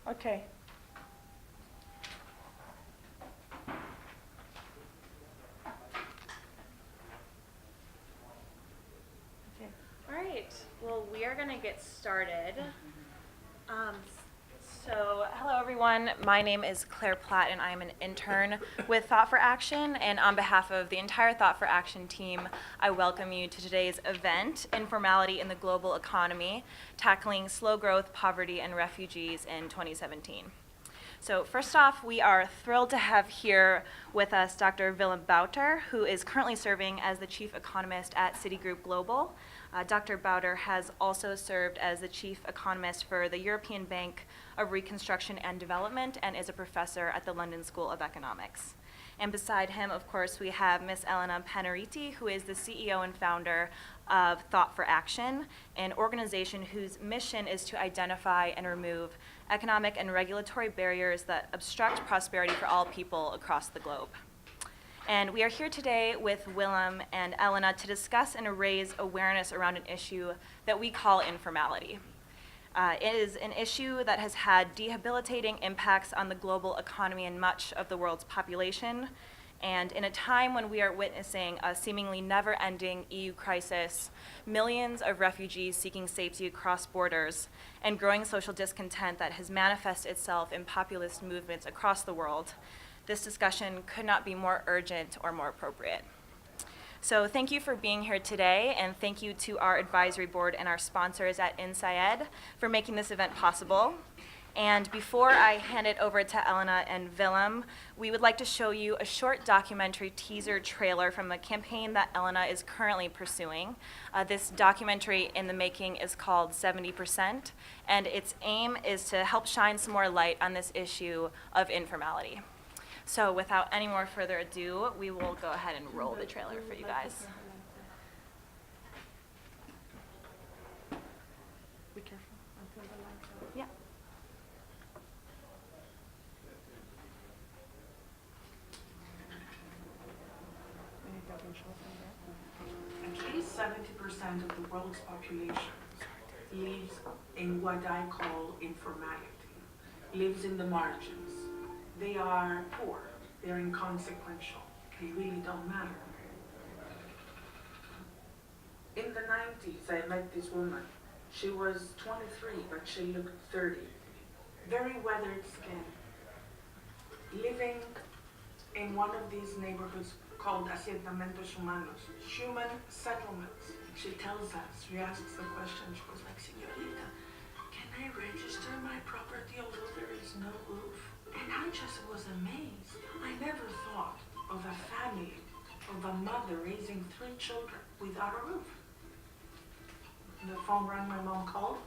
Okay. All right, well, we are going to get started. Hello everyone. My name is Claire Platt, and I am an intern with Thought for Action. And on behalf of the entire Thought for Action team, I welcome you to today's event, Informality in the Global Economy, Tackling Slow Growth, Poverty, and Refugees in 2017. So first off, we are thrilled to have here with us Dr. Willem Bouter, who is currently serving as the chief economist at Citigroup Global. Dr. Bouter has also served as the chief economist for the European Bank of Reconstruction and Development and is a professor at the London School of Economics. And beside him, of course, we have Ms. Elena Panariti, who is the CEO and founder of Thought for Action, an organization whose mission is to identify and remove economic and regulatory barriers that obstruct prosperity for all people across the globe. And we are here today with Willem and Elena to discuss and raise awareness around an issue that we call informality. It is an issue that has had debilitating impacts on the global economy and much of the world's population. And in a time when we are witnessing a seemingly never-ending EU crisis, millions of refugees seeking safety across borders, and growing social discontent that has manifested itself in populist movements across the world, this discussion could not be more urgent or more appropriate. So thank you for being here today, and thank you to our advisory board and our sponsors at INSAED for making this event possible. And before I hand it over to Elena and Willem, we would like to show you a short documentary teaser trailer from a campaign that Elena is currently pursuing. This documentary in the making is called 70%, and its aim is to help shine some more light on this issue of informality. So without any more further ado, we will go ahead and roll the trailer for you guys. Be careful until the lights are. Yeah. At least 70% of the world's population lives in what I call informality, lives in the margins. They are poor, they're inconsequential, they really don't matter. In the 90s, I met this woman. She was 23, but she looked 30. Very weathered skin, living in one of these neighborhoods called asentamientos humanos, human settlements. She tells us, she asks the question, she was like, "Señorita, can I register my property although there is no roof?" And I just was amazed. I never thought of a family, of a mother raising 3 children without a roof. The phone rang, my mom called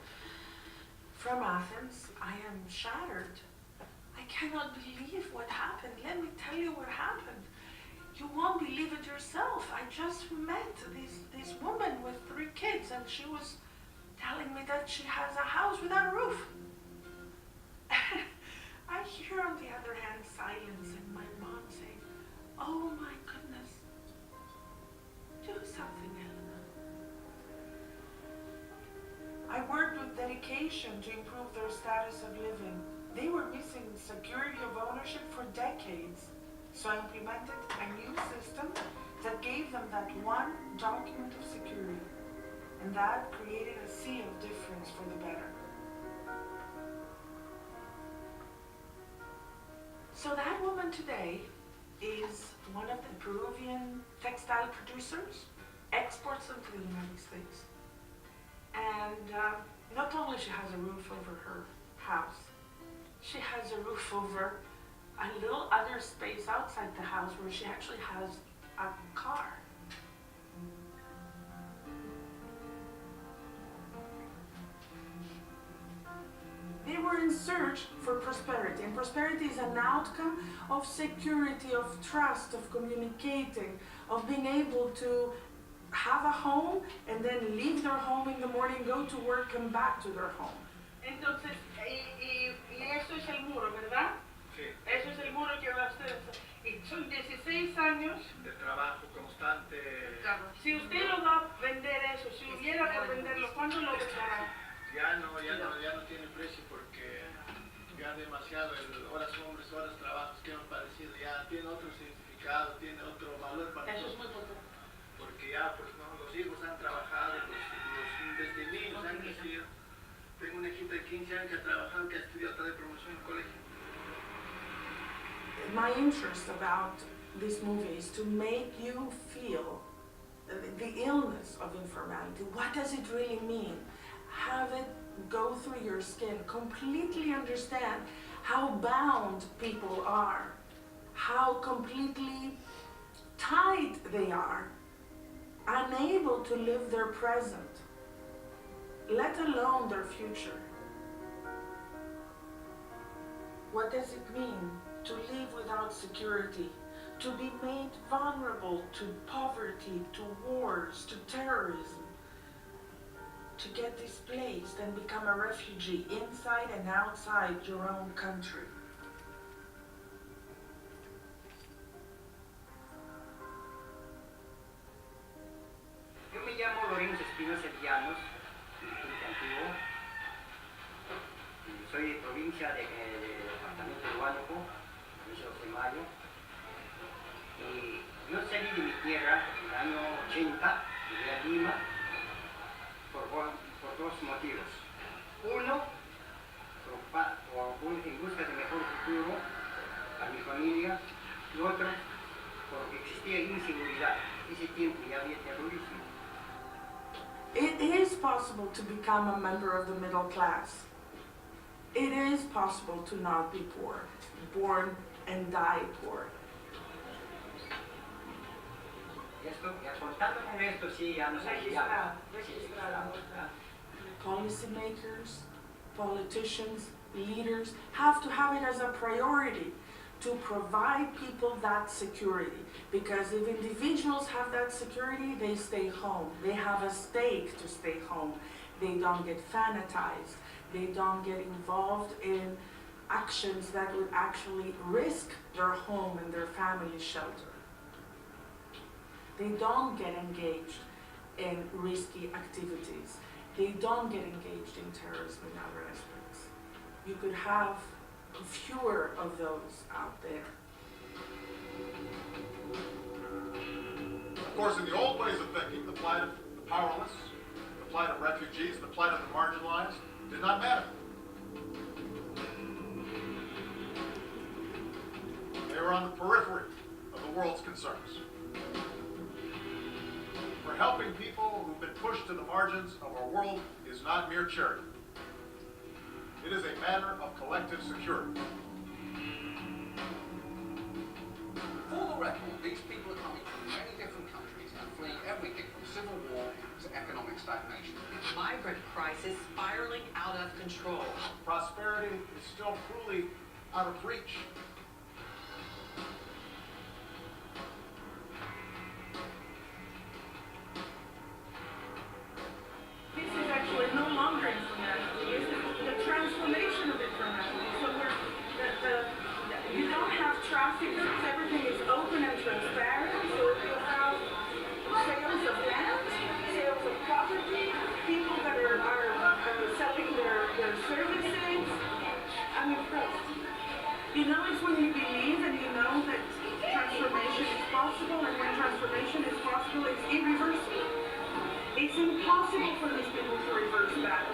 from Athens. I am shattered. I cannot believe what happened. Let me tell you what happened. You won't believe it yourself. I just met this woman with 3 kids, and she was telling me that she has a house without a roof. I hear, on the other hand, silence, and my mom saying, "Oh my goodness, do something, Elena." I worked with dedication to improve their status of living. They were missing security of ownership for decades. So I implemented a new system that gave them that one document of security. And that created a sea of difference for the better. So that woman today is one of the Peruvian textile producers, exports them to the United States. And not only she has a roof over her house, she has a roof over a little other space outside the house where she actually has a car. They were in search for prosperity, and prosperity is an outcome of security, of trust, of communicating, of being able to have a home and then leave their home in the morning, go to work, come back to their home. Entonces, y eso es el muro, ¿verdad? Sí. Eso es el muro que va a usted. Y son 16 años de trabajo constante. Claro. Si usted lo va a vender eso, si hubiera que venderlo, ¿cuándo lo venderá? Ya no tiene precio porque ya ya demasiado el horas hombres, horas trabajos que hemos padecido, ya tiene otro significado, tiene otro valor para Eso es nosotros. muy potente. Porque ya pues no, los hijos han trabajado, desde niños han crecido. Tengo una hijita de 15 años que ha trabajado, que ha estudiado hasta de promoción en el colegio. My interest about this movie is to make you feel the illness of informality. What does it really mean? Have it go through your skin, completely understand how bound people are, how completely tied they are, unable to live their present, let alone their future. What does it mean to live without security, to be made vulnerable to poverty, to wars, to terrorism, to get displaced and become a refugee inside and outside your own country? Yo me llamo Lorenzo Espinosa Llanos, antiguo. Soy de provincia del departamento de Huánuco, provincia de 12 de Mayo. Y yo salí de mi tierra en el año 80, llegué a Lima, por dos motivos. Uno, en busca de mejor futuro para mi familia, y otro, porque existía inseguridad. Ese tiempo ya había terrorismo. It is possible to become a member of the middle class. It is possible to not be poor, born and die poor. Ya contándome esto, sí, ya nos Registrado, registrado. Policymakers, politicians, leaders have to have it as a priority to provide people that security. Because if individuals have that security, they stay home. They have a stake to stay home. They don't get fanatized. They don't get involved in actions that would actually risk their home and their family shelter. They don't get engaged in risky activities. They don't get engaged in terrorism and other aspects. You could have fewer of those out there. Of course, in the old ways of thinking, the plight of the powerless, the plight of refugees, the plight of the marginalized did not matter. They were on the periphery of the world's concerns. For helping people who've been pushed to the margins of our world is not mere charity. It is a matter of collective security. For the record, these people are coming from many different countries and fleeing everything from civil war to economic stagnation. Migrant crisis spiraling out of control. Prosperity is still cruelly out of reach. This is actually no longer informality. This is the transformation of informality. So you don't have traffickers, everything is open and transparent. So you have sales of land, sales of property, people that are selling their services. I'm impressed. You know, it's when you believe and you know that transformation is possible, and when transformation is possible, it's irreversible. It's impossible for these people to reverse that.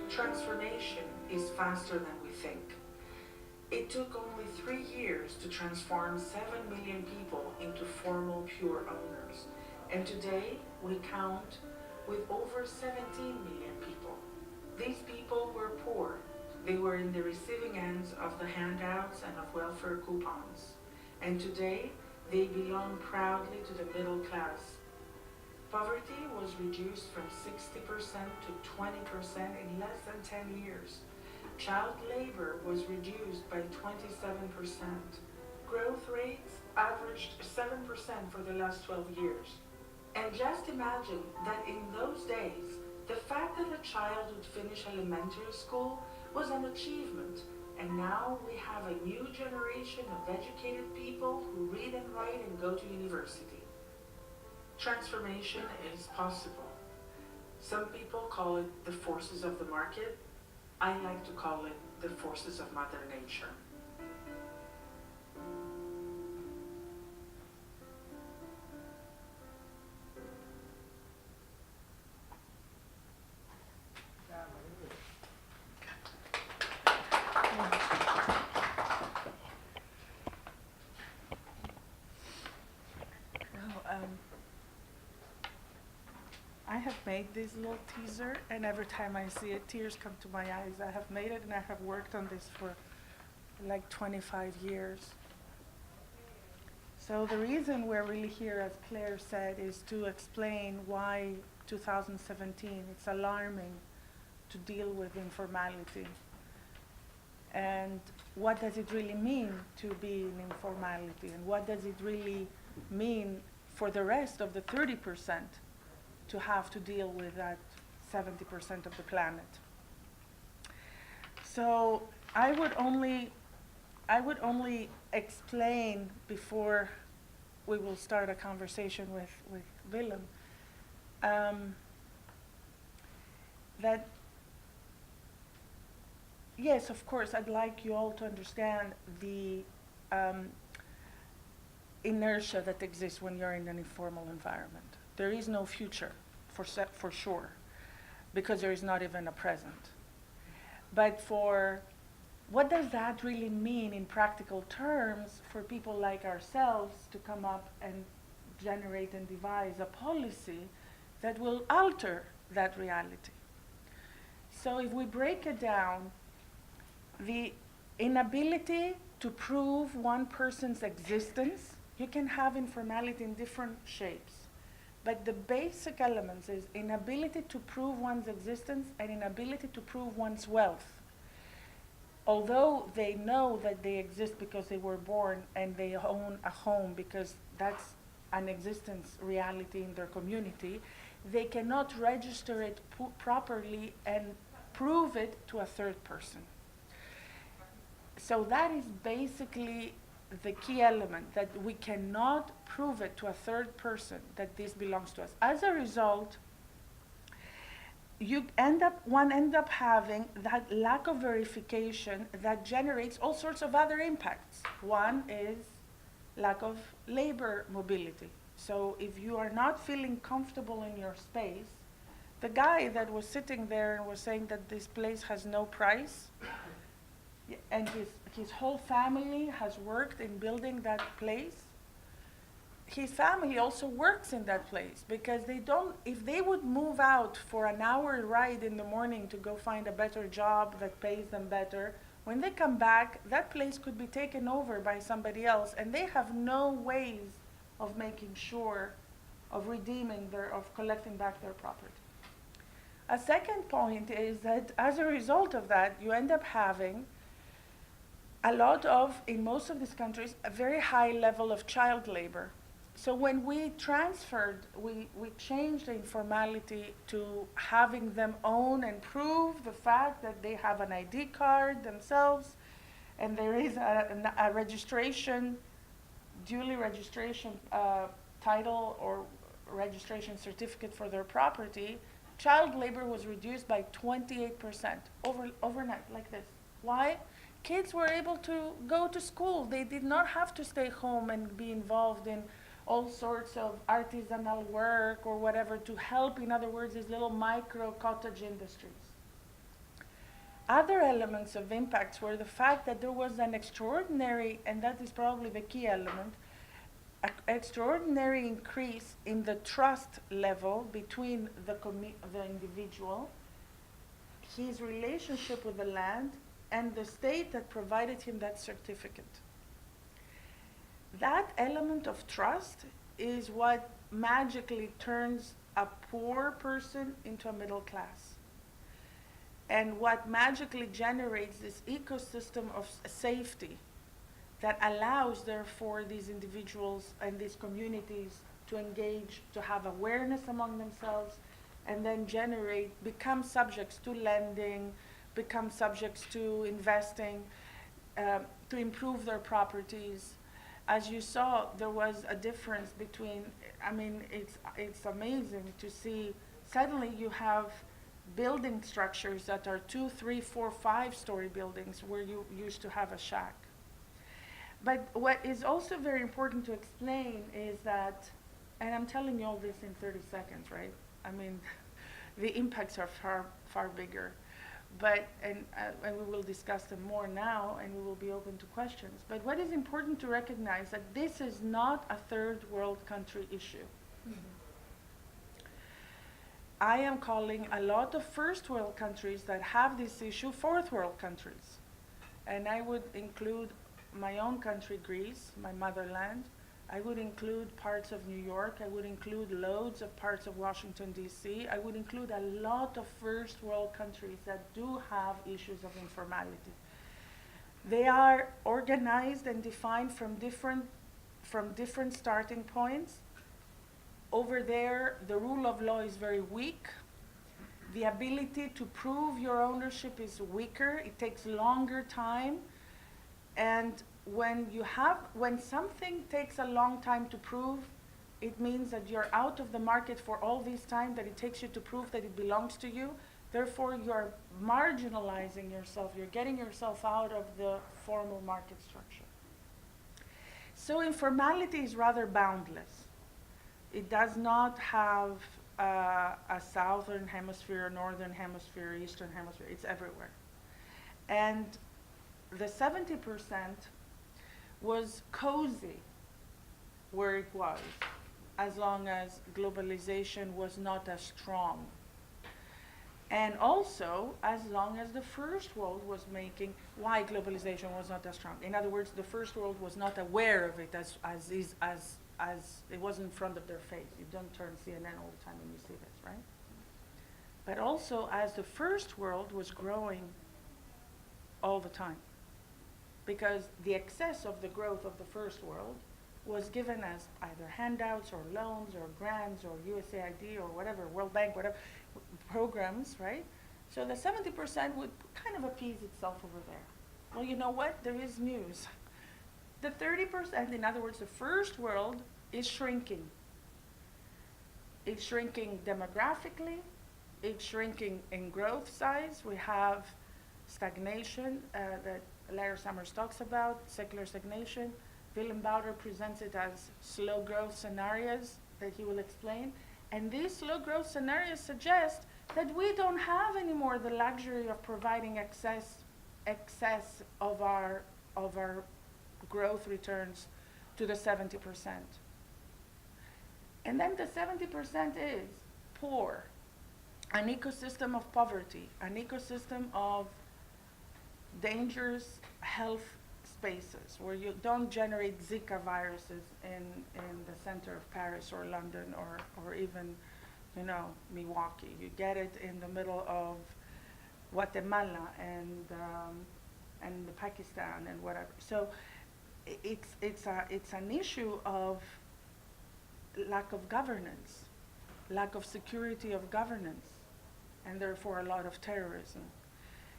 Transformation is faster than we think. It took only 3 years to transform 7 million people into formal pure owners. And today, we count with over 17 million people. These people were poor. They were in the receiving ends of the handouts and of welfare coupons. And today, they belong proudly to the middle class. Poverty was reduced from 60% to 20% in less than 10 years. Child labor was reduced by 27%. Growth rates averaged 7% for the last 12 years. And just imagine that in those days, the fact that a child would finish elementary school was an achievement. And now we have a new generation of educated people who read and write and go to university. Transformation is possible. Some people call it the forces of the market. I like to call it the forces of Mother Nature. I have made this little teaser, and every time I see it, tears come to my eyes. I have made it, and I have worked on this for like 25 years. So the reason we're really here, as Claire said, is to explain why 2017, it's alarming to deal with informality. And what does it really mean to be in informality? And what does it really mean for the rest of the 30% to have to deal with that 70% of the planet? So I would only explain before we will start a conversation with Willem, that yes, of course, I'd like you all to understand the inertia that exists when you're in an informal environment. There is no future for sure, because there is not even a present. But for what does that really mean in practical terms for people like ourselves to come up and generate and devise a policy that will alter that reality? So if we break it down, the inability to prove one person's existence, you can have informality in different shapes. But the basic elements is inability to prove one's existence and inability to prove one's wealth. Although they know that they exist because they were born and they own a home because that's an existence reality in their community, they cannot register it properly and prove it to a third person. So that is basically the key element, that we cannot prove it to a third person that this belongs to us. As a result, one ends up having that lack of verification that generates all sorts of other impacts. One is lack of labor mobility. So if you are not feeling comfortable in your space, the guy that was sitting there and was saying that this place has no price, and his whole family has worked in building that place, his family also works in that place, because if they would move out for an hour ride in the morning to go find a better job that pays them better, when they come back, that place could be taken over by somebody else, and they have no ways of making sure of of collecting back their property. A second point is that as a result of that, you end up having a lot of, in most of these countries, a very high level of child labor. So when we transferred, we changed the informality to having them own and prove the fact that they have an ID card themselves, and there is a registration, duly registration title or registration certificate for their property. Child labor was reduced by 28% overnight, like this. Why? Kids were able to go to school. They did not have to stay home and be involved in all sorts of artisanal work or whatever to help, in other words, these little micro cottage industries. Other elements of impacts were the fact that there was an extraordinary, and that is probably the key element, extraordinary increase in the trust level between the individual, his relationship with the land, and the state that provided him that certificate. That element of trust is what magically turns a poor person into a middle class, and what magically generates this ecosystem of safety that allows, therefore, these individuals and these communities to engage, to have awareness among themselves, and then become subjects to lending, become subjects to investing, to improve their properties. As you saw, there was a difference between, it's amazing to see, suddenly you have building structures that are 2, 3, 4, 5-story buildings where you used to have a shack. But what is also very important to explain is that, and I'm telling you all this in 30 seconds, right? I mean, the impacts are far, far bigger. But, and we will discuss them more now, and we will be open to questions. But what is important to recognize that this is not a third world country issue. I am calling a lot of first world countries that have this issue fourth world countries. And I would include my own country, Greece, my motherland. I would include parts of New York. I would include loads of parts of Washington, D.C. I would include a lot of first world countries that do have issues of informality. They are organized and defined from different starting points. Over there, the rule of law is very weak. The ability to prove your ownership is weaker. It takes longer time. And when something takes a long time to prove, it means that you're out of the market for all this time that it takes you to prove that it belongs to you. Therefore, you're marginalizing yourself. You're getting yourself out of the formal market structure. So informality is rather boundless. It does not have a southern hemisphere, northern hemisphere, eastern hemisphere. It's everywhere. And the 70% was cozy where it was, as long as globalization was not as strong. And also, as long as the first world was making, why globalization was not as strong. In other words, the first world was not aware of it as it was in front of their face. You don't turn CNN all the time when you see this, right? But also, as the first world was growing all the time, because the excess of the growth of the first world was given as either handouts or loans or grants or USAID or whatever, World Bank, whatever, programs, right? So the 70% would kind of appease itself over there. Well, you know what? There is news. The 30%, in other words, the first world is shrinking. It's shrinking demographically. It's shrinking in growth size. We have stagnation that Larry Summers talks about, secular stagnation. Willem Bouter presents it as slow growth scenarios that he will explain. And these slow growth scenarios suggest that we don't have anymore the luxury of providing excess of our growth returns to the 70%. And then the 70% is poor, an ecosystem of poverty, an ecosystem of dangerous health spaces where you don't generate Zika viruses in the center of Paris or London or even, Milwaukee. You get it in the middle of Guatemala and Pakistan and whatever. So it's an issue of lack of governance, lack of security of governance, and therefore a lot of terrorism.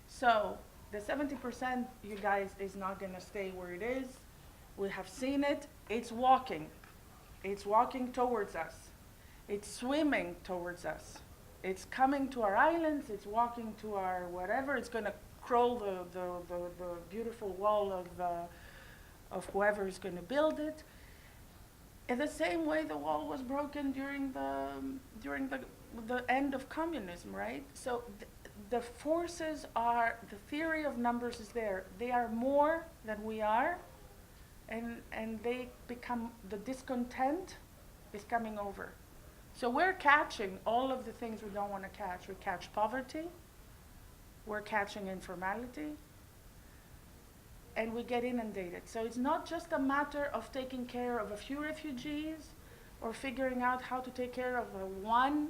So the 70%, you guys, is not going to stay where it is. We have seen it. It's walking. It's walking towards us. It's swimming towards us. It's coming to our islands. It's walking to our whatever. It's going to crawl the beautiful wall of whoever is going to build it. In the same way the wall was broken during the end of communism, right? So the forces are, the theory of numbers is there. They are more than we are, and they become, the discontent is coming over. So we're catching all of the things we don't want to catch. We catch poverty, we're catching informality, and we get inundated. So it's not just a matter of taking care of a few refugees or figuring out how to take care of one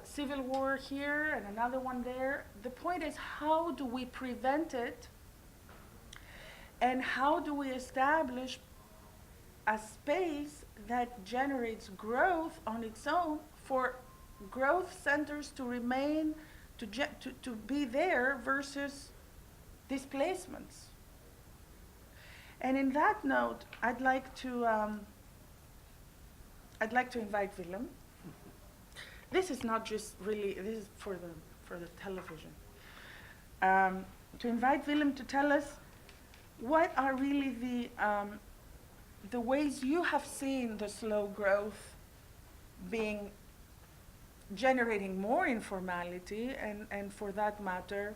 civil war here and another one there. The point is, how do we prevent it, and how do we establish a space that generates growth on its own for growth centers to remain, to be there versus displacements. And in that note, I'd like to invite Willem. This is not just really, this is for for the television. To invite Willem to tell us what are really the ways you have seen the slow growth generating more informality, and for that matter,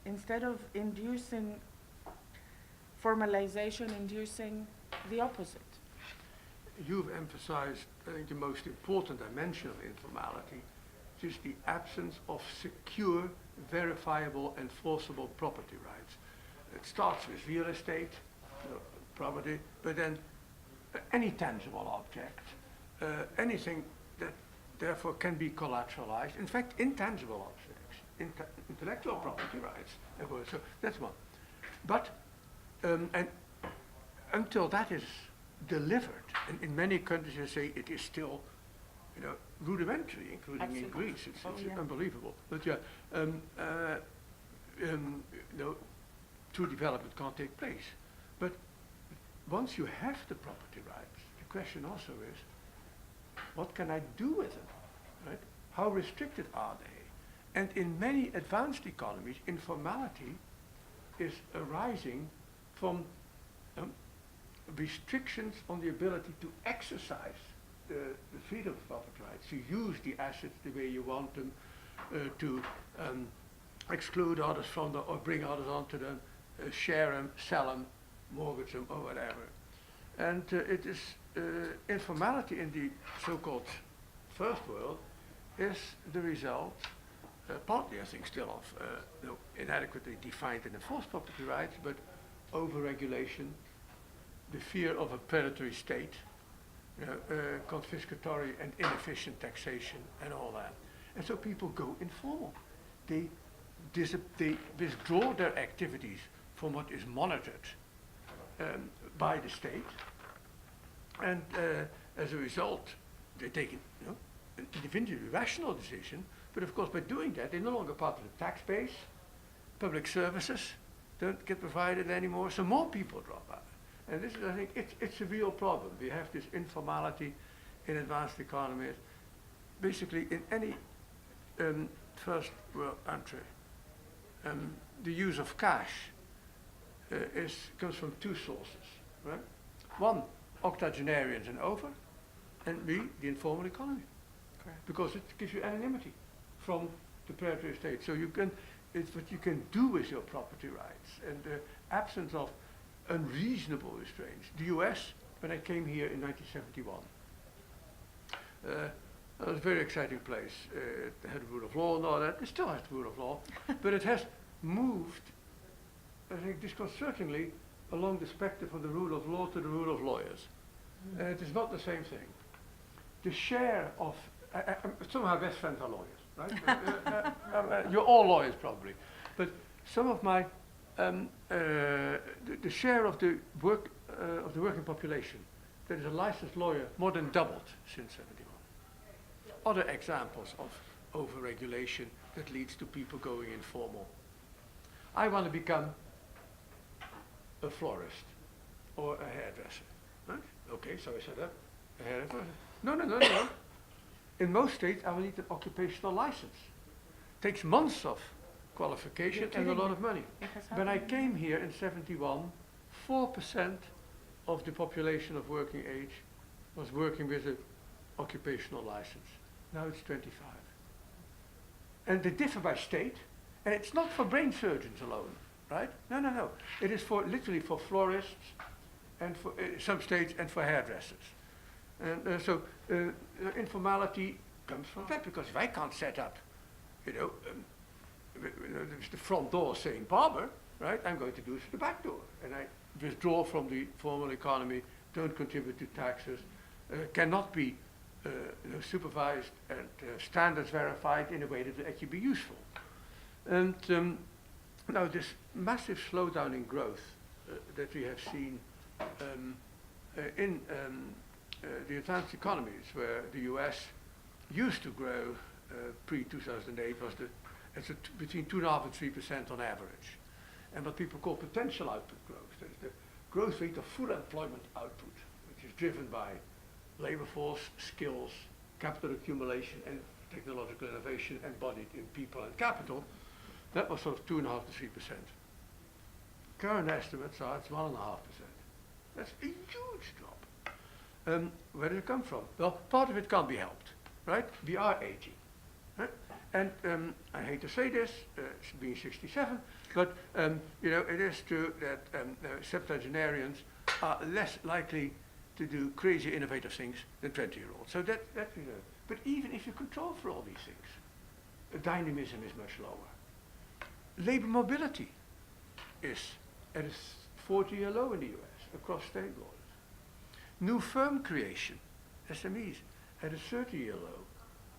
instead of inducing formalization, inducing the opposite. You've emphasized, I think, the most important dimension of informality, which is the absence of secure, verifiable, enforceable property rights. It starts with real estate, property, but then any tangible object, anything that therefore can be collateralized. In fact, intangible objects, intellectual property rights. So that's one. But and until that is delivered, and in many countries you say it is still, rudimentary, including Absolutely. in Greece. It's Yeah. unbelievable. But yeah, true development can't take place. But once you have the property rights, the question also is, what can I do with them? Right? How restricted are they? And in many advanced economies, informality is arising from restrictions on the ability to exercise the freedom of property rights, to use the assets the way you want them, to exclude others from them or bring others onto them, share them, sell them, mortgage them, or whatever. And it is informality in the so-called first world is the result, partly I think still of inadequately defined and enforced property rights, but over-regulation, the fear of a predatory state, confiscatory and inefficient taxation and all that. And so people go informal. They withdraw their activities from what is monitored by the state, and as a result, they take an individually rational decision, but of course by doing that, they're no longer part of the tax base, public services don't get provided anymore, so more people drop out. And this is, I think, it's a real problem. We have this informality in advanced economies. Basically, in any first world country, the use of cash comes from two sources, right? One, octogenarians and over, and B, the informal economy. Correct. Because it gives you anonymity from the predatory state. So it's what you can do with your property rights, and the absence of unreasonable restraints. The US, when I came here in 1971, it was a very exciting place. It had the rule of law and all that. It still has the rule of law, but it has moved, I think, disconcertingly along the spectrum from the rule of law to the rule of lawyers. And it is not the same thing. The share of, some of my best friends are lawyers, right? You're all lawyers probably, but some of my, the share of the working population that is a licensed lawyer more than doubled since 71. Other examples of over-regulation that leads to people going informal. I want to become a florist or a hairdresser. Right? Okay, so I said that. A hairdresser? No. In most states, I will need an occupational license. Takes months of qualification and a lot of money. When I came here in 71, 4% of the population of working age was working with an occupational license. Now it's 25. And they differ by state, and it's not for brain surgeons alone, right? No. It is for literally for florists, and for some states, and for hairdressers. And so informality comes from that, because if I can't set up, the front door saying barber, right? I'm going to do it through the back door, and I withdraw from the formal economy, don't contribute to taxes, cannot be supervised and standards verified in a way that will actually be useful. And now this massive slowdown in growth that we have seen in the advanced economies, where the US used to grow pre-2008 was between 2.5% and 3% on average. And what people call potential output growth, that is the growth rate of full employment output, which is driven by labor force, skills, capital accumulation, and technological innovation embodied in people and capital, that was sort of 2.5 to 3%. Current estimates are it's 1.5%. That's a huge drop. Where did it come from? Well, part of it can't be helped, right? We are aging, right? And I hate to say this, being 67, but it is true that septuagenarians are less likely to do crazy innovative things than 20-year-olds. So that but even if you control for all these things, dynamism is much lower. Labor mobility is at a 40-year low in the US across state borders. New firm creation, SMEs, at a 30-year low.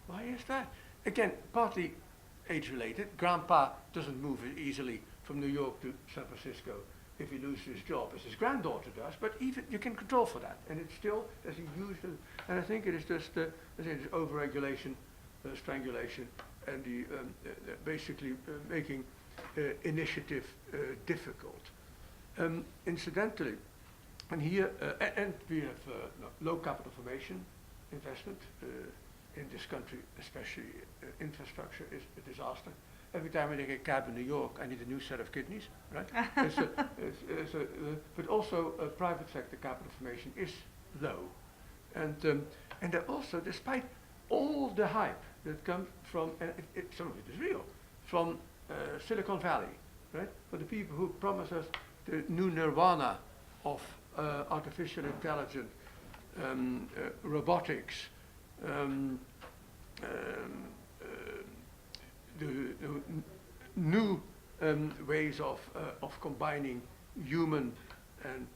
Why is that? Again, partly age-related. Grandpa doesn't move easily from New York to San Francisco if he loses his job, as his granddaughter does, but even you can control for that, and it's still, there's a huge, and I think it is just, it's overregulation, strangulation, and the basically making initiative difficult. Incidentally, and here, and we have low capital formation investment in this country, especially infrastructure is a disaster. Every time I take a cab in New York, I need a new set of kidneys, right? But also private sector capital formation is low. And that also, despite all the hype that comes from, and some of it is real, from Silicon Valley, right? For the people who promise us the new nirvana of artificial intelligence, robotics, the new ways of combining human and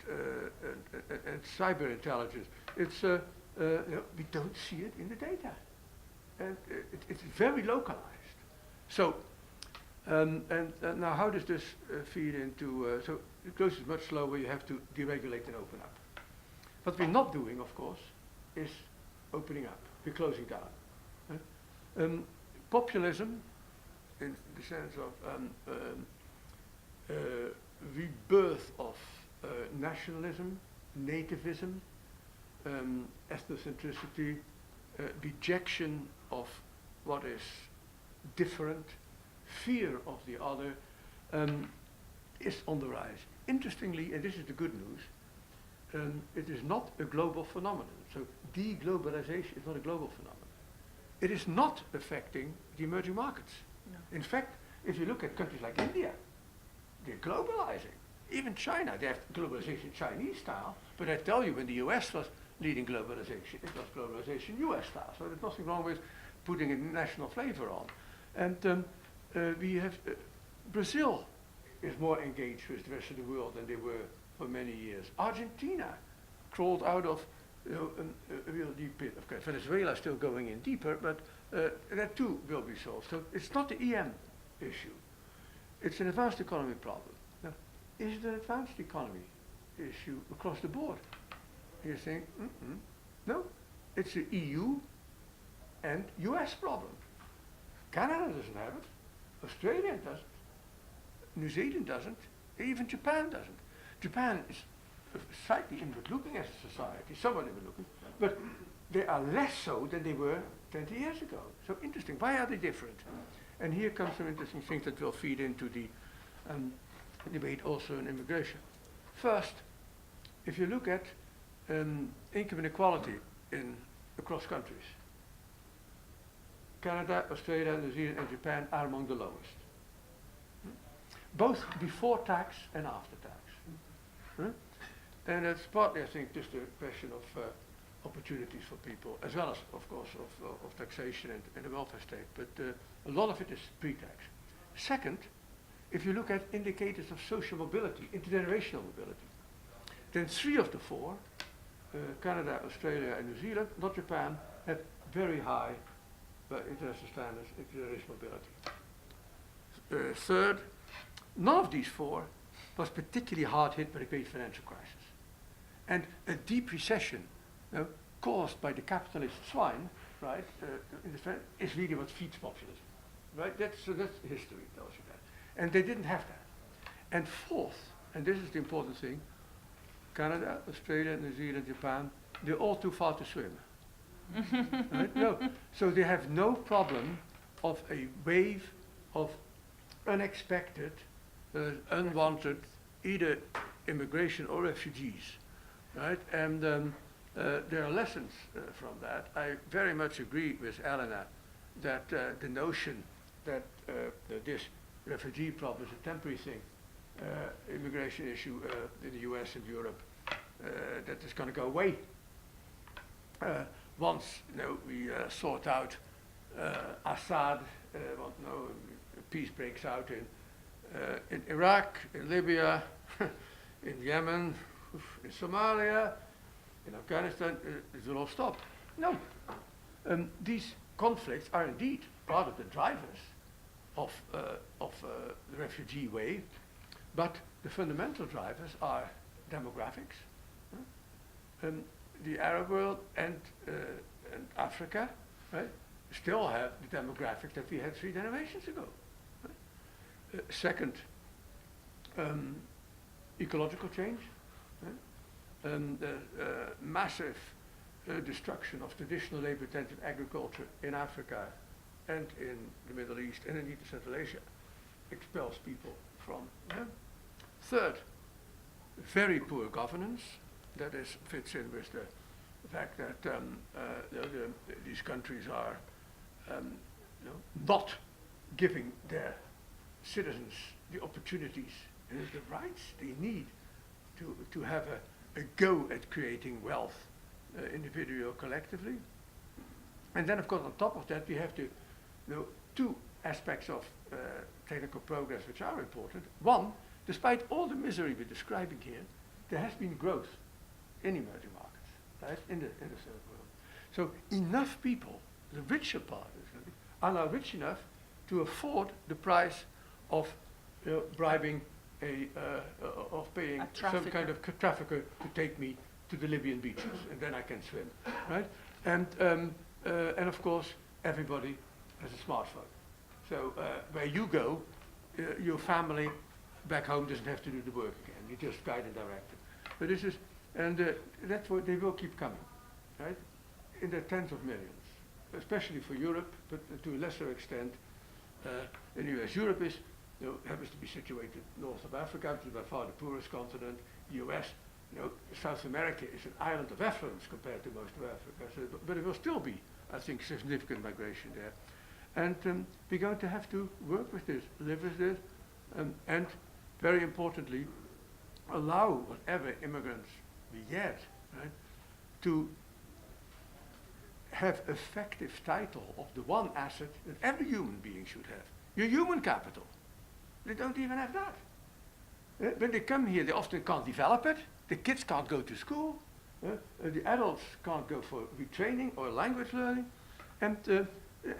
cyber intelligence. It's we don't see it in the data, and it's very localized. So, and now how does this feed into? So growth is much slower. You have to deregulate and open up. What we're not doing, of course, is opening up. We're closing down. Right? Populism, in the sense of rebirth of nationalism, nativism, ethnocentricity, rejection of what is different, fear of the other, is on the rise. Interestingly, and this is the good news, it is not a global phenomenon. So deglobalization is not a global phenomenon. It is not affecting the emerging markets. No. In fact, if you look at countries like India, they're globalizing. Even China, they have globalization Chinese style, but I tell you, when the US was leading globalization, it was globalization US style. So there's nothing wrong with putting a national flavor on. And we have, Brazil is more engaged with the rest of the world than they were for many years. Argentina crawled out of a real deep pit. Of course, Venezuela is still going in deeper, but that too will be solved. So it's not the EM issue. It's an advanced economy problem. Now, is it an advanced economy issue across the board? You're saying, no, it's the EU and US problem. Canada doesn't have it. Australia doesn't. New Zealand doesn't. Even Japan doesn't. Japan is slightly inward-looking as a society, somewhat inward-looking, but they are less so than they were 20 years ago. So interesting. Why are they different? And here comes some interesting things that will feed into the debate also on immigration. First, if you look at income inequality across countries, Canada, Australia, New Zealand, and Japan are among the lowest. Both before tax and after tax. And that's partly, I think, just a question of opportunities for people, as well as, of course, of taxation and the welfare state. But a lot of it is pre-tax. Second, if you look at indicators of social mobility, intergenerational mobility, then 3 of the 4, Canada, Australia, and New Zealand, not Japan, have very high international standards, intergenerational mobility. Third, none of these 4 was particularly hard hit by the great financial crisis. And a deep recession caused by the capitalist swine, right, is really what feeds populism. Right? That's history tells you that. And they didn't have that. And fourth, and this is the important thing, Canada, Australia, New Zealand, Japan, they're all too far to swim. Right? No. So they have no problem of a wave of unexpected, unwanted, either immigration or refugees, right? And there are lessons from that. I very much agree with Elena that the notion that this refugee problem is a temporary thing, immigration issue in the US and Europe, that is going to go away. Once we sort out Assad, peace breaks out in Iraq, in Libya, in Yemen, in Somalia, in Afghanistan, it will all stop. No. These conflicts are indeed part of the drivers of the refugee wave, but the fundamental drivers are demographics. The Arab world and Africa, right, still have the demographics that we had 3 generations ago. Right? Second, ecological change, right? And massive destruction of traditional labor-intensive agriculture in Africa and in the Middle East and indeed Central Asia expels people from them. Third, very poor governance. That fits in with the fact that these countries are not giving their citizens the opportunities and the rights they need to have a go at creating wealth, individually or collectively. And then, of course, on top of that, we have the 2 aspects of technical progress which are important. One, despite all the misery we're describing here, there has been growth in emerging markets, right, in the third world. So enough people, the richer part are now rich enough to afford the price of bribing of paying some kind of trafficker to take me to the Libyan beaches, and then I can swim, right? And of course, everybody has a smartphone. So where you go, your family back home doesn't have to do the work again. You just guide and direct it. But this is, and that's what they will keep coming, right? In the tens of millions, especially for Europe, but to a lesser extent in the US. Europe is, happens to be situated north of Africa, which is by far the poorest continent. The US, South America is an island of affluence compared to most of Africa. So, but it will still be, I think, significant migration there. And we're going to have to work with this, live with this, and very importantly, allow whatever immigrants we get, right, to have effective title of the one asset that every human being should have, your human capital. They don't even have that. When they come here, they often can't develop it. The kids can't go to school. The adults can't go for retraining or language learning. And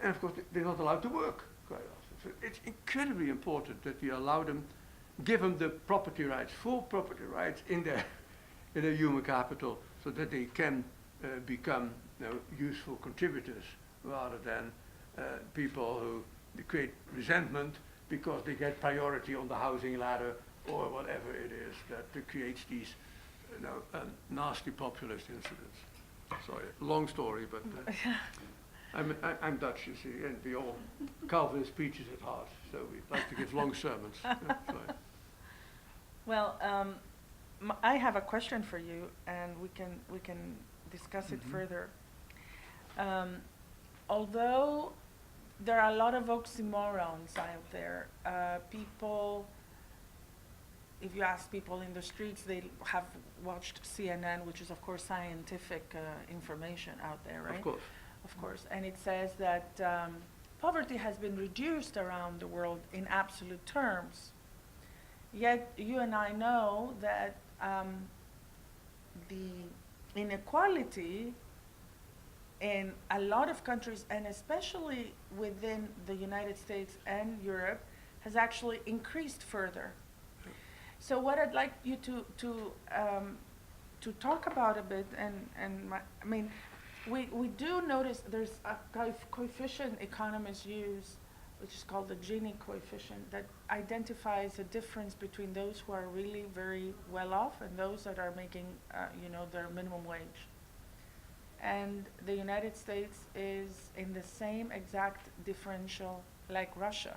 of course, they're not allowed to work quite often. So it's incredibly important that we allow them, give them the property rights, full property rights in their human capital, so that they can become useful contributors rather than people who create resentment because they get priority on the housing ladder or whatever it is that creates these nasty populist incidents. Sorry, long story, but I'm Dutch, you see, and we all Calvinist preachers at heart, so we like to give long sermons. Sorry. Well, I have a question for you, and we can discuss it further. Although there are a lot of oxymorons out there, people, if you ask people in the streets, they have watched CNN, which is of course scientific information out there, right? Of course. Of course, and it says that poverty has been reduced around the world in absolute terms. Yet you and I know that the inequality in a lot of countries, and especially within the United States and Europe, has actually increased further. So what I'd like you to talk about a bit, I mean, we do notice there's a coefficient economists use, which is called the Gini Coefficient, that identifies a difference between those who are really very well off and those that are making, their minimum wage. and the United States is in the same exact differential like Russia.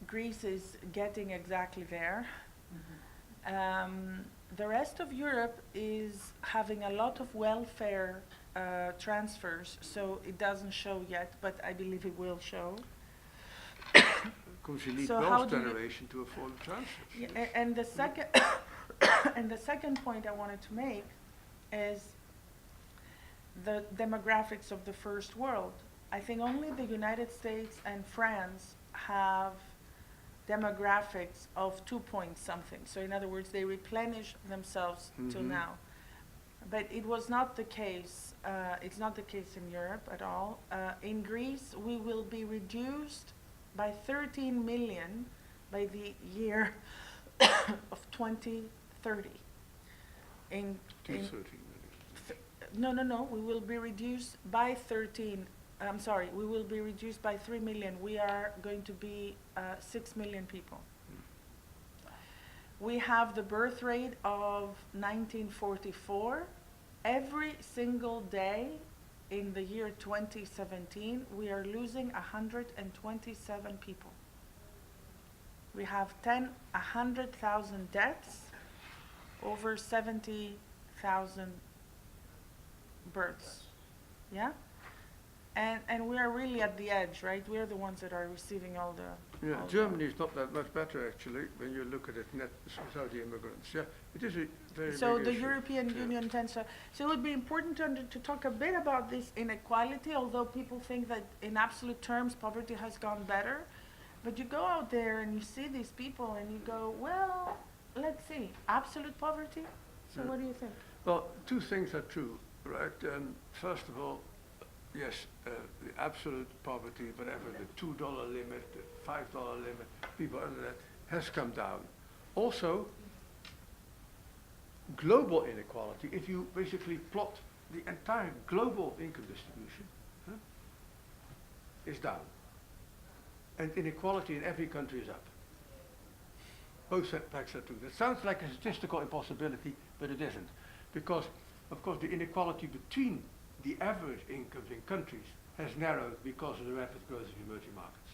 Greece is getting exactly there. The rest of Europe is having a lot of welfare transfers, so it doesn't show yet, but I believe it will show. Because you need So how wealth do you- generation to afford the transfers. Yeah, and the second and the second point I wanted to make is the demographics of the first world. I think only the United States and France have demographics of 2 point something. So in other words, they replenish themselves till Mhm. now. But it was not the case. It's not the case in Europe at all. In Greece, we will be reduced by 13 million by the year of 2030. In 213 million. no, we will be reduced by 13. I'm sorry, we will be reduced by 3 million. We are going to be 6 million people. We have the birth rate of 1944. Every single day in the year 2017, we are losing 127 people. We have 100,000 deaths, over 70,000 births. Yeah? And we are really at the edge, right? We are the ones that are receiving all the... Yeah, all the- Germany is not that much better actually when you look at it net without the immigrants. Yeah, it is a very So big the issue. European Yeah. Union tends to... So it would be important to talk a bit about this inequality, although people think that in absolute terms poverty has gone better. But you go out there and you see these people and you go, well, let's see, absolute poverty? So Yeah. what do you think? Well, two things are true, right? First of all, yes, the absolute poverty, whatever, the $2 limit, the $5 limit, people under that, has come down. Also, global inequality, if you basically plot the entire global income distribution, is down. And inequality in every country is up. Both facts are true. That sounds like a statistical impossibility, but it isn't. Because, of course, the inequality between the average incomes in countries has narrowed because of the rapid growth of emerging markets.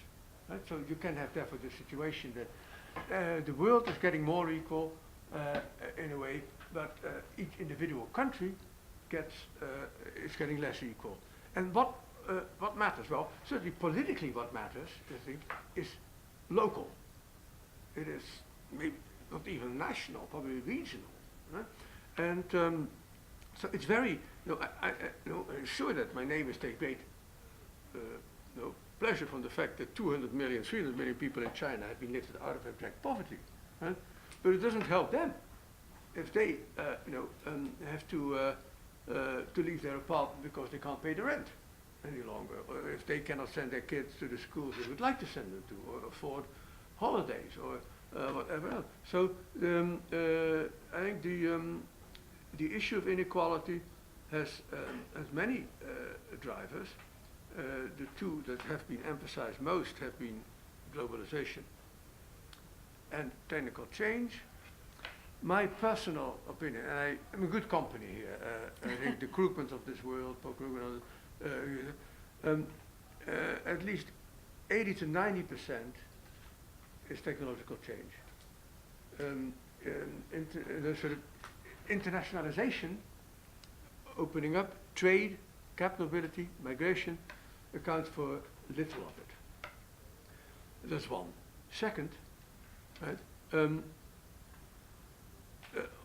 Right? So you can have therefore the situation that the world is getting more equal in a way, but each individual country is getting less equal. And what matters? Well, certainly politically what matters, I think, is local. It is maybe not even national, probably regional. Right? And so it's very, I'm sure that my neighbors take great pleasure from the fact that 200 million, 300 million people in China have been lifted out of abject poverty. Right? But it doesn't help them if they have to leave their apartment because they can't pay the rent any longer, or if they cannot send their kids to the schools they would like to send them to, or afford holidays, or whatever else. So I think the issue of inequality has many drivers. The two that have been emphasized most have been globalization and technical change. My personal opinion, and I'm in good company here, I think the Krugmans of this world, Paul Krugman, at least 80 to 90% is technological change. The sort of internationalization, opening up, trade, capital mobility, migration, accounts for little of it. That's one. Second, right,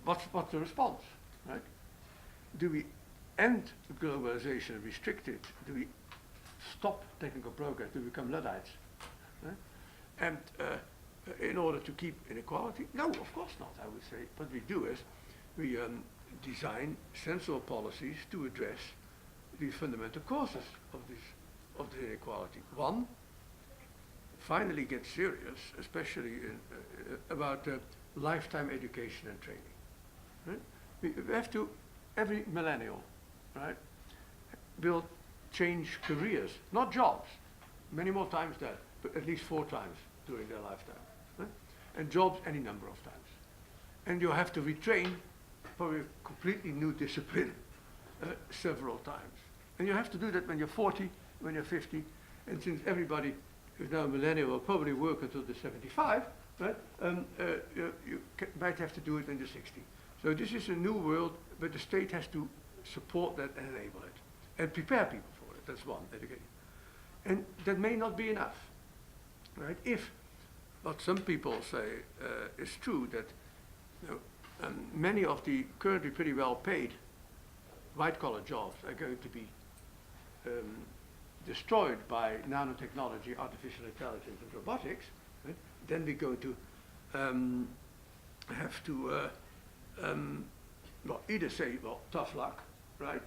what's the response, right? Do we end globalization, restrict it? Do we stop technical progress? Do we become Luddites? Right? And in order to keep inequality? No, of course not, I would say. What we do is we design sensible policies to address the fundamental causes of this inequality. One, finally get serious, especially about lifetime education and training. Right? We have to, every millennial, right, will change careers, not jobs, many more times that, but at least 4 times during their lifetime. Right? And jobs any number of times. And you have to retrain probably a completely new discipline several times. And you have to do that when you're 40, when you're 50, and since everybody who's now a millennial will probably work until they're 75, right? Might have to do it when you're 60. So this is a new world, but the state has to support that and enable it, and prepare people for it. That's one, education. And that may not be enough, right? If what some people say is true, that many of the currently pretty well paid white-collar jobs are going to be destroyed by nanotechnology, artificial intelligence, and robotics, right? Then we're going to have to well, either say, well, tough luck, right?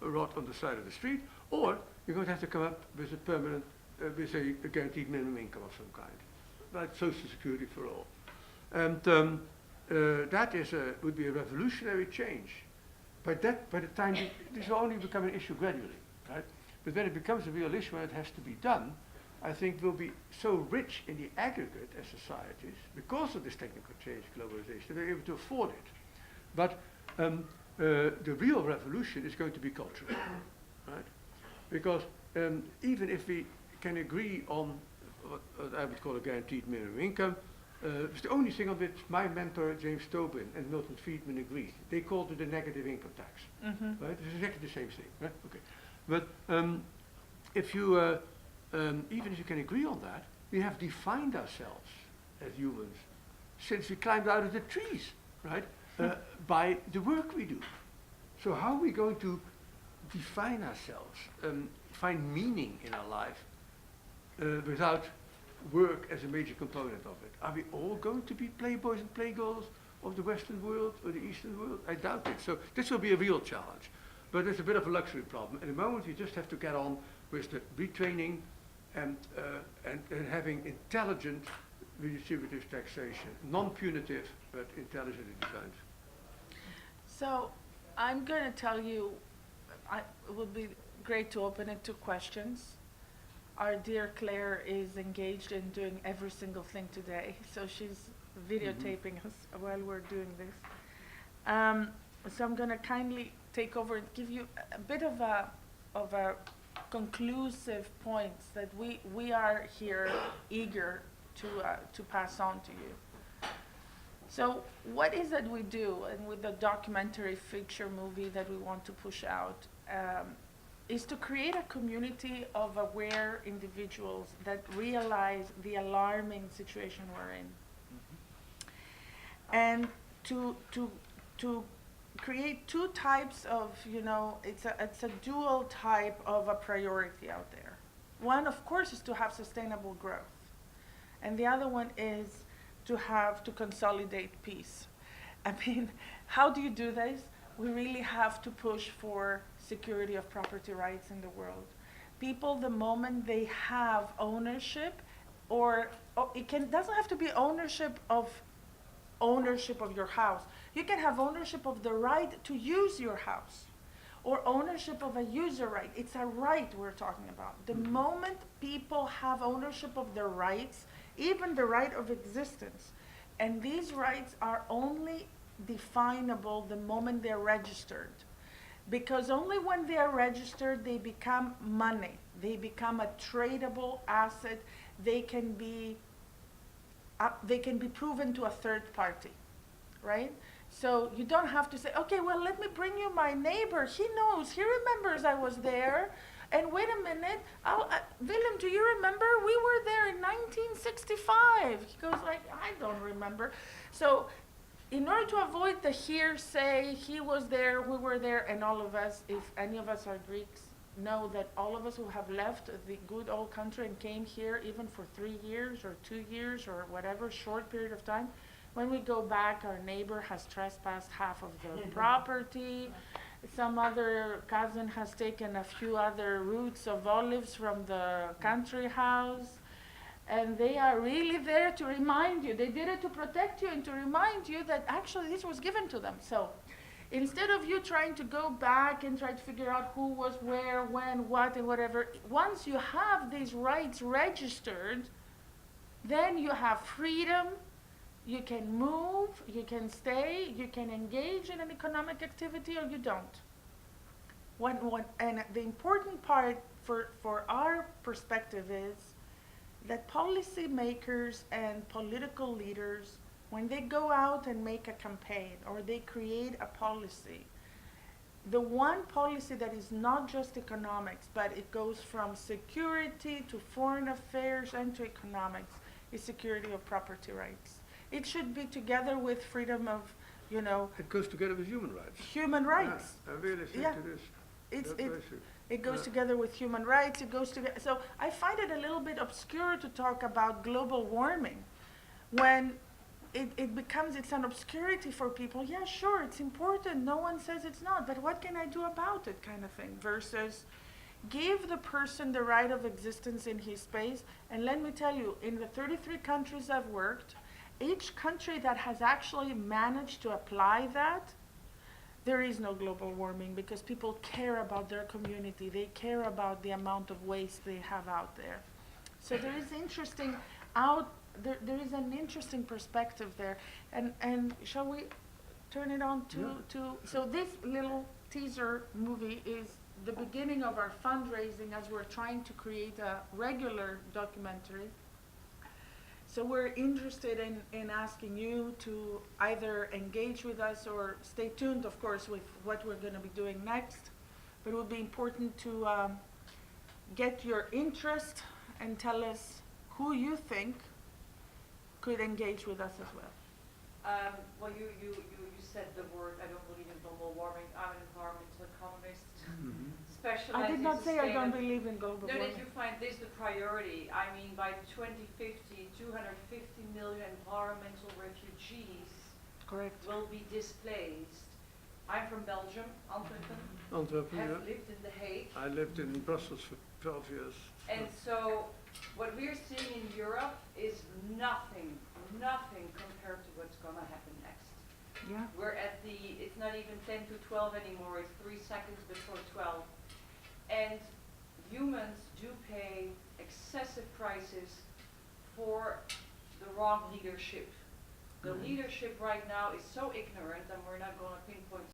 A rot on the side of the street, or you're going to have to come up with a permanent, with a guaranteed minimum income of some kind, like Social Security for all. And that is would be a revolutionary change. By the time this will only become an issue gradually, right? But when it becomes a real issue and it has to be done, I think we'll be so rich in the aggregate as societies because of this technical change, globalization, that we're able to afford it. But the real revolution is going to be cultural, right? Because even if we can agree on what I would call a guaranteed minimum income, it's the only thing on which my mentor James Tobin and Milton Friedman agreed. They called it a negative income tax, right? It's exactly the same thing, right? Okay, but if you even if you can agree on that, we have defined ourselves as humans since we climbed out of the trees, right? By the work we do. So how are we going to define ourselves, find meaning in our life without work as a major component of it? Are we all going to be playboys and playgirls of the Western world or the Eastern world? I doubt it. So this will be a real challenge. But it's a bit of a luxury problem. At the moment, we just have to get on with the retraining and having intelligent redistributive taxation, non-punitive, but intelligently designed. So I'm going to tell you, it would be great to open it to questions. Our dear Claire is engaged in doing every single thing today, so she's videotaping us while we're doing this. So I'm going to kindly take over and give you a bit of a conclusive points that we are here eager to pass on to you. So what is it we do, and with the documentary feature movie that we want to push out, is to create a community of aware individuals that realize the alarming situation we're in. And to create two types of, it's a dual type of a priority out there. One, of course, is to have sustainable growth. And the other one is to consolidate peace. I mean, how do you do this? We really have to push for security of property rights in the world. People, the moment they have ownership, doesn't have to be ownership of your house. You can have ownership of the right to use your house, or ownership of a user right. It's a right we're talking about. The moment people have ownership of their rights, even the right of existence, and these rights are only definable the moment they're registered, because only when they are registered they become money, they become a tradable asset, they can be proven to a third party, right? So you don't have to say, okay, well, let me bring you my neighbor, he knows, he remembers I was there, and wait a minute, Willem, do you remember? We were there in 1965. He goes like, I don't remember. So in order to avoid the hearsay, he was there, we were there, and all of us, if any of us are Greeks, know that all of us who have left the good old country and came here even for 3 years or 2 years or whatever short period of time, when we go back, our neighbor has trespassed half of the property, some other cousin has taken a few other roots of olives from the country house, and they are really there to remind you. They did it to protect you and to remind you that actually this was given to them. So instead of you trying to go back and try to figure out who was where, when, what, and whatever, once you have these rights registered, then you have freedom You can move, you can stay, you can engage in an economic activity, or you don't. And the important part for our perspective is that policymakers and political leaders, when they go out and make a campaign or they create a policy, the one policy that is not just economics, but it goes from security to foreign affairs and to economics, is security of property rights. It should be together with freedom of, It goes together with human rights. human rights. Yeah, I really think Yeah. it is. It's, it goes Yeah. together with human rights, it goes together. So I find it a little bit obscure to talk about global warming when it's an obscurity for people. Yeah, sure, it's important. No one says it's not, but what can I do about it, kind of thing, versus give the person the right of existence in his space. And let me tell you, in the 33 countries I've worked, each country that has actually managed to apply that, there is no global warming because people care about their community. They care about the amount of waste they have out there. So there is there is an interesting perspective there. And shall we turn it on to so this little teaser movie is the beginning of our fundraising as we're trying to create a regular documentary. So we're interested in asking you to either engage with us or stay tuned, of course, with what we're going to be doing next. But it would be important to get your interest and tell us who you think could engage with us as well. Well, you said the word, I don't believe in global warming. I'm an environmental economist. Specialized I did in not say I don't sustainab- believe in global No, warming. that you find this the priority. I mean, by 2050, 250 million environmental refugees Correct. will be displaced. I'm from Belgium, Antwerpen, Antwerpen, have yeah. lived in The Hague. I lived in Brussels for 12 years. And so what we're seeing in Europe is nothing compared to what's going to happen next. Yeah. We're it's not even 10 to 12 anymore, it's 3 seconds before 12. And humans do pay excessive prices for the wrong leadership. The leadership right now is so ignorant, and we're not going to pinpoint